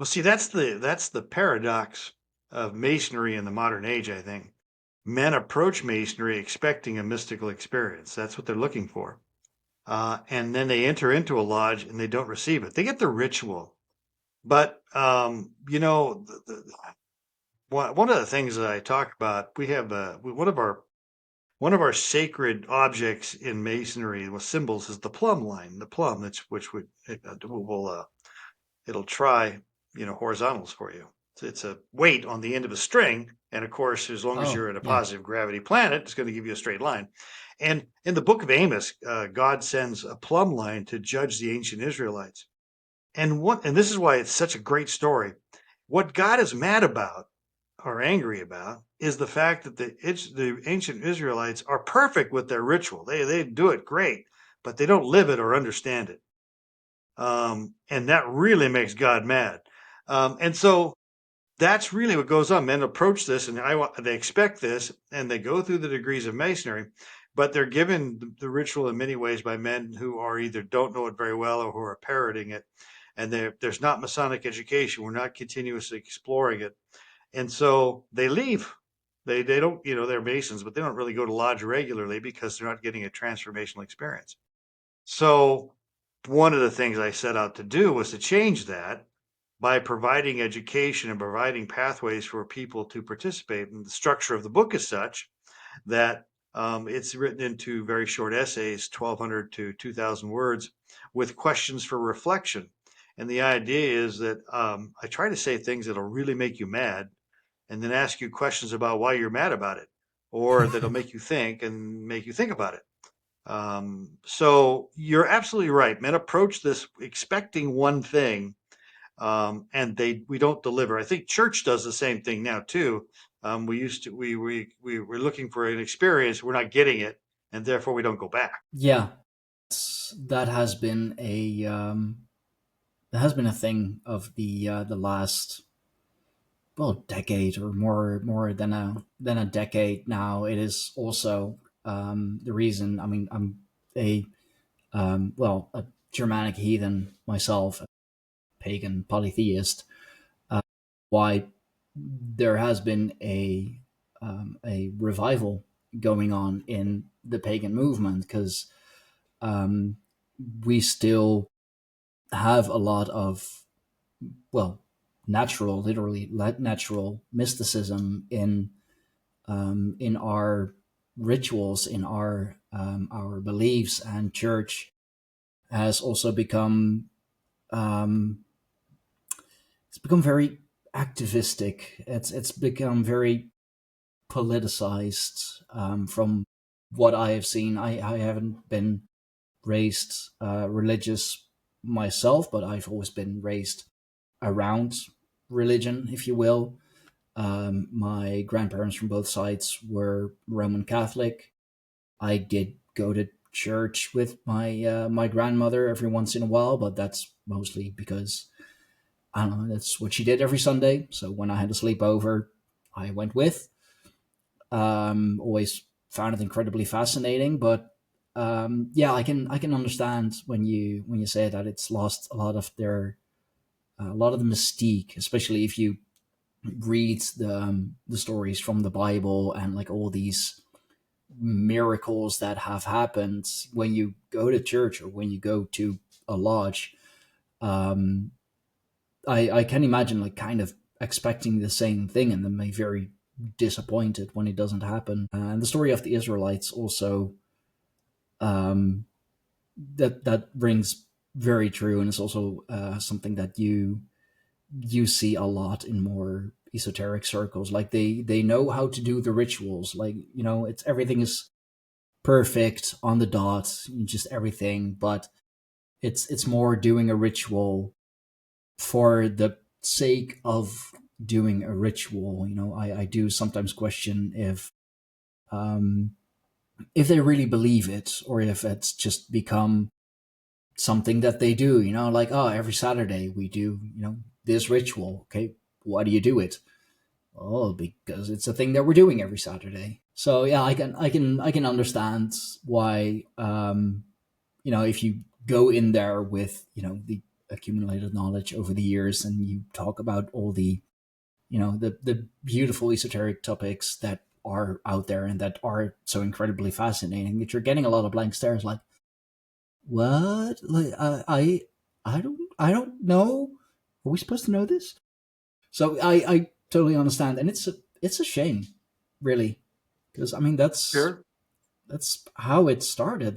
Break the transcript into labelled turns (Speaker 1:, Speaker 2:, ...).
Speaker 1: Well, see, that's the paradox of Masonry in the modern age, I think. Men approach Masonry expecting a mystical experience. That's what they're looking for. And then they enter into a lodge and they don't receive it. They get the ritual. But, one of the things that I talk about, we have one of our sacred objects in Masonry with symbols is the plumb line, the plumb, which will it'll try, horizontals for you. It's a weight on the end of a string. And of course, as long as
Speaker 2: Oh,
Speaker 1: you're in a
Speaker 2: yeah.
Speaker 1: positive gravity planet, it's going to give you a straight line. And in the book of Amos, God sends a plumb line to judge the ancient Israelites. And this is why it's such a great story. What God is mad about or angry about is the fact that the ancient Israelites are perfect with their ritual. They do it great, but they don't live it or understand it. And that really makes God mad. And so that's really what goes on. Men approach this, and they expect this, and they go through the degrees of masonry, but they're given the ritual in many ways by men who are either don't know it very well or who are parroting it. And there's not Masonic education. We're not continuously exploring it, and so they leave. They don't, they're Masons, but they don't really go to lodge regularly because they're not getting a transformational experience. So one of the things I set out to do was to change that by providing education and providing pathways for people to participate. And the structure of the book is such that it's written into very short essays, 1,200 to 2,000 words, with questions for reflection. And the idea is that I try to say things that'll really make you mad and then ask you questions about why you're mad about it, or that'll make you think and make you think about it. So you're absolutely right. Men approach this expecting one thing, and we don't deliver. I think church does the same thing now too. We were looking for an experience, we're not getting it, and therefore we don't go back.
Speaker 2: Yeah, that has been a thing of the last, well, decade or more than a decade now. It is also the reason. I mean, I'm a a Germanic heathen myself, a pagan polytheist. Why there has been a revival going on in the pagan movement, because um, we still have a lot of, well, literally natural mysticism in our rituals, in our beliefs, and church has also um, become very activistic. It's become very politicized. From what I have seen, I haven't been raised religious myself, but I've always been raised around religion, if you will. My grandparents from both sides were Roman Catholic. I did go to church with my grandmother every once in a while, but that's mostly because I don't know, that's what she did every Sunday. So when I had a sleepover, I went with. Always found it incredibly fascinating, but yeah, I can understand when you say that it's lost a lot of the mystique, especially if you read the stories from the Bible and like all these miracles that have happened when you go to church or when you go to a lodge. Um, I can imagine like kind of expecting the same thing and then be very disappointed when it doesn't happen. And the story of the Israelites also, um, that rings very true, and it's also something that you see a lot in more esoteric circles. Like they know how to do the rituals. Like, it's everything is perfect on the dot, just everything, but it's more doing a ritual for the sake of doing a ritual. I do sometimes question um, if they really believe it, or if it's just become something that they do. Like, oh, every Saturday we do this ritual. Okay, why do you do it? Oh, because it's a thing that we're doing every Saturday. So yeah, I can understand why if you go in there with accumulated knowledge over the years, and you talk about all the, the beautiful esoteric topics that are out there and that are so incredibly fascinating, that you're getting a lot of blank stares, like, what? Like, I don't know. Are we supposed to know this? So I totally understand, and it's a shame, really, because I mean, that's
Speaker 1: Sure.
Speaker 2: that's how it started.